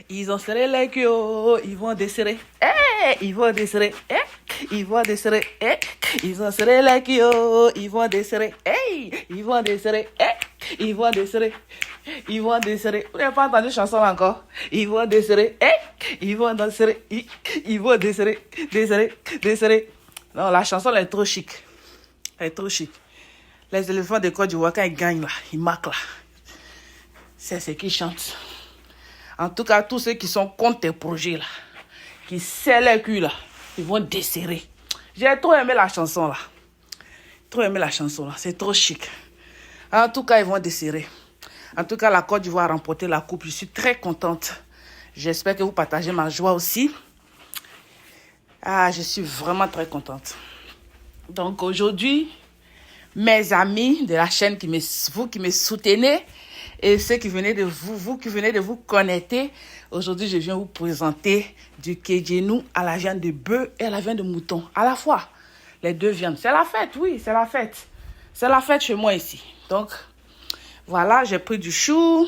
Ils ont serré les culottes, ils vont desserrer. Ils vont desserrer. Ils vont desserrer. Ils ont serré les culottes, ils vont desserrer. Ils vont desserrer. Ils vont desserrer. Ils vont desserrer. Vous n'avez pas entendu la chanson là encore? Ils vont desserrer. Ils vont desserrer. Ils vont desserrer. Desserrer. Non, la chanson elle est trop chic. Elle est trop chic. Les éléphants de Côte d'Ivoire, quand ils gagnent là, ils marquent là. C'est ce qu'ils chantent. En tout cas, tous ceux qui sont contre tes projets là, qui serrent les culs là, ils vont desserrer. J'ai trop aimé la chanson là. Trop aimé la chanson là. C'est trop chic. En tout cas, ils vont desserrer. En tout cas, la Côte d'Ivoire a remporté la coupe. Je suis très contente. J'espère que vous partagez ma joie aussi. Je suis vraiment très contente. Donc aujourd'hui, mes amis de la chaîne, vous qui me soutenez, et ceux qui venez de vous qui venez de vous connecter, aujourd'hui je viens vous présenter du kedjenou à la viande de bœuf et à la viande de mouton. À la fois, les deux viandes. C'est la fête, oui, c'est la fête. C'est la fête chez moi ici. Donc, voilà, j'ai pris du chou,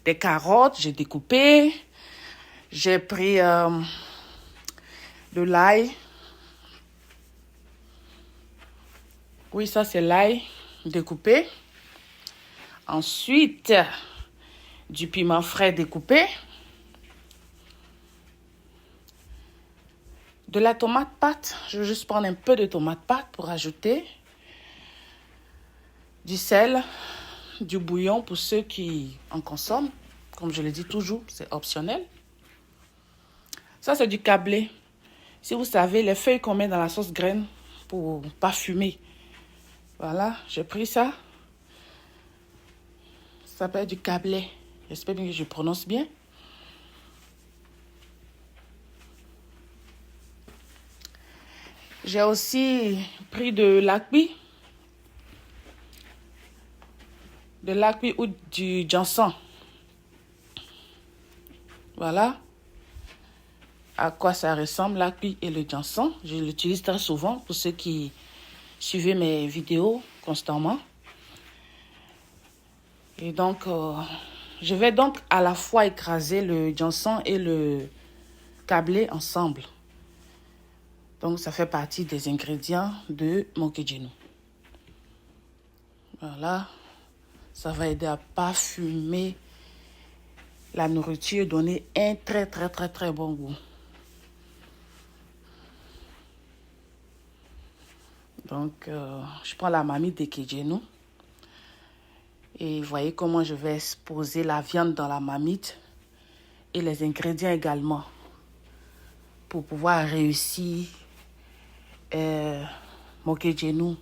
des carottes, j'ai découpé. J'ai pris de l'ail. Oui, ça c'est l'ail découpé. Ensuite, du piment frais découpé. De la tomate pâte. Je vais juste prendre un peu de tomate pâte pour ajouter. Du sel, du bouillon pour ceux qui en consomment. Comme je le dis toujours, c'est optionnel. Ça, c'est du câblé. Si vous savez, les feuilles qu'on met dans la sauce graine pour parfumer. Voilà, j'ai pris ça. Ça s'appelle du câblé. J'espère bien que je prononce bien. J'ai aussi pris de l'acui. De l'acui ou du ginseng. Voilà. À quoi ça ressemble, l'acui et le ginseng. Je l'utilise très souvent pour ceux qui suivent mes vidéos constamment. Et donc, je vais donc à la fois écraser le ginseng et le câblé ensemble. Donc, ça fait partie des ingrédients de mon kedjenou. Voilà. Ça va aider à parfumer la nourriture, donner un très bon goût. Donc, je prends la marmite de kedjenou. Et voyez comment je vais exposer la viande dans la marmite et les ingrédients également pour pouvoir réussir mon kedjenou.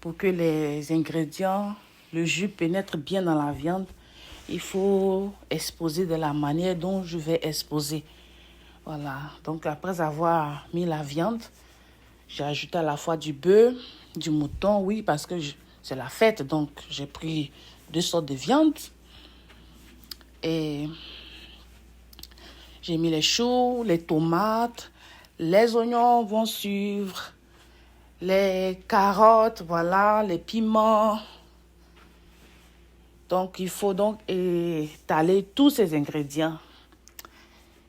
Pour que les ingrédients, le jus pénètre bien dans la viande, il faut exposer de la manière dont je vais exposer. Voilà. Donc après avoir mis la viande, j'ai ajouté à la fois du bœuf, du mouton, oui, parce que c'est la fête, donc j'ai pris 2 sortes de viande. Et j'ai mis les choux, les tomates, les oignons vont suivre, les carottes, voilà, les piments. Donc il faut donc étaler tous ces ingrédients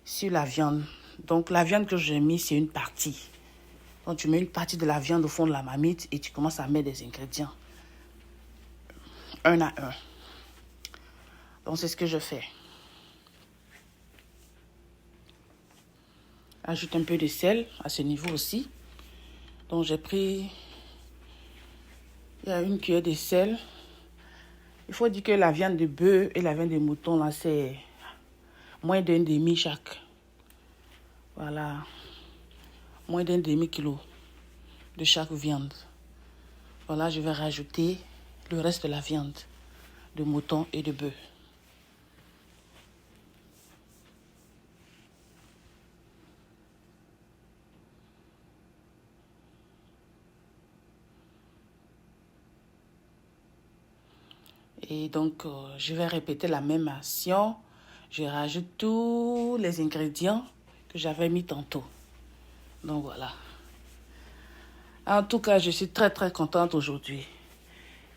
sur la viande. Donc la viande que j'ai mis, c'est une partie. Donc tu mets une partie de la viande au fond de la marmite et tu commences à mettre des ingrédients. Un à un. Donc c'est ce que je fais. Ajoute un peu de sel à ce niveau aussi. Donc j'ai pris... Il y a une cuillère de sel. Il faut dire que la viande de bœuf et la viande de mouton, là, c'est moins d'un demi chaque. Voilà. Moins d'un demi-kilo de chaque viande. Voilà, je vais rajouter le reste de la viande de mouton et de bœuf. Et donc, je vais répéter la même action. Je rajoute tous les ingrédients que j'avais mis tantôt. Donc, voilà. En tout cas, je suis très contente aujourd'hui.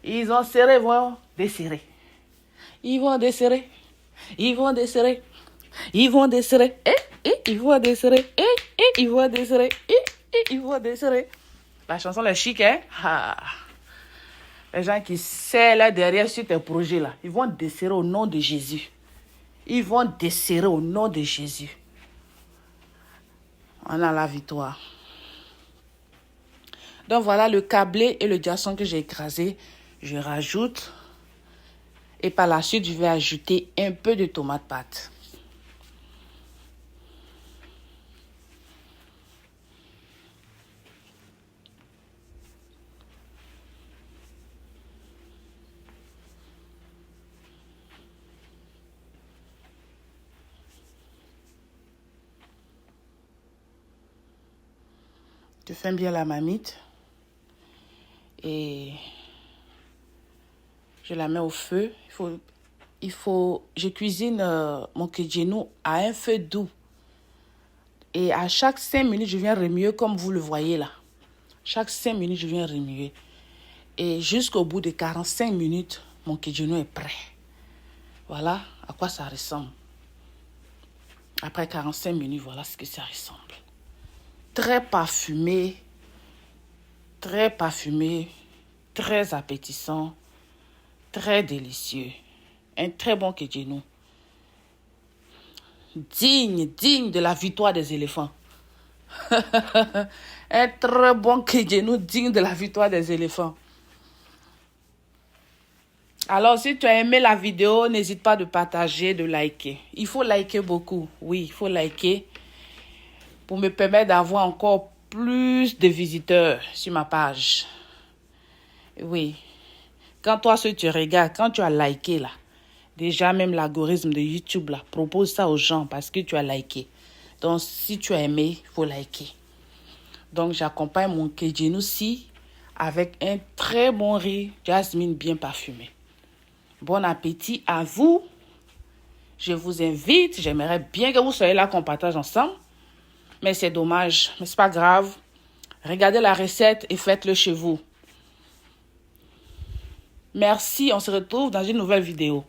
Ils ont serré, vont desserrer. Ils vont desserrer. Ils vont desserrer. Yvon Désiré, Yvon Désiré, Yvon Désiré, Yvon Désiré. La chanson, est chic, hein? Ah. Les gens qui serrent là derrière sur tes projets là, ils vont desserrer au nom de Jésus. Ils vont desserrer au nom de Jésus. On a la victoire. Donc voilà le câblé et le diapason que j'ai écrasé. Je rajoute. Et par la suite, je vais ajouter un peu de tomate pâte. Je fais bien la marmite. Et je la mets au feu. Je cuisine mon kedjenou à un feu doux. Et à chaque 5 minutes, je viens remuer comme vous le voyez là. Chaque 5 minutes, je viens remuer. Et jusqu'au bout de 45 minutes, mon kedjenou est prêt. Voilà à quoi ça ressemble. Après 45 minutes, voilà ce que ça ressemble. Très parfumé, très appétissant, très délicieux. Un très bon kedjenou. Digne de la victoire des éléphants. Un très bon kedjenou digne de la victoire des éléphants. Alors, si tu as aimé la vidéo, n'hésite pas de partager, de liker. Il faut liker beaucoup. Oui, il faut liker pour me permettre d'avoir encore plus de visiteurs sur ma page. Oui. Quand toi, ce que tu regardes, quand tu as liké là, déjà même l'algorithme de YouTube là, propose ça aux gens parce que tu as liké. Donc, si tu as aimé, il faut liker. Donc, j'accompagne mon kedjenou aussi avec un très bon riz jasmine bien parfumé. Bon appétit à vous. Je vous invite. J'aimerais bien que vous soyez là, qu'on partage ensemble. Mais c'est dommage. Mais c'est pas grave. Regardez la recette et faites-le chez vous. Merci. On se retrouve dans une nouvelle vidéo.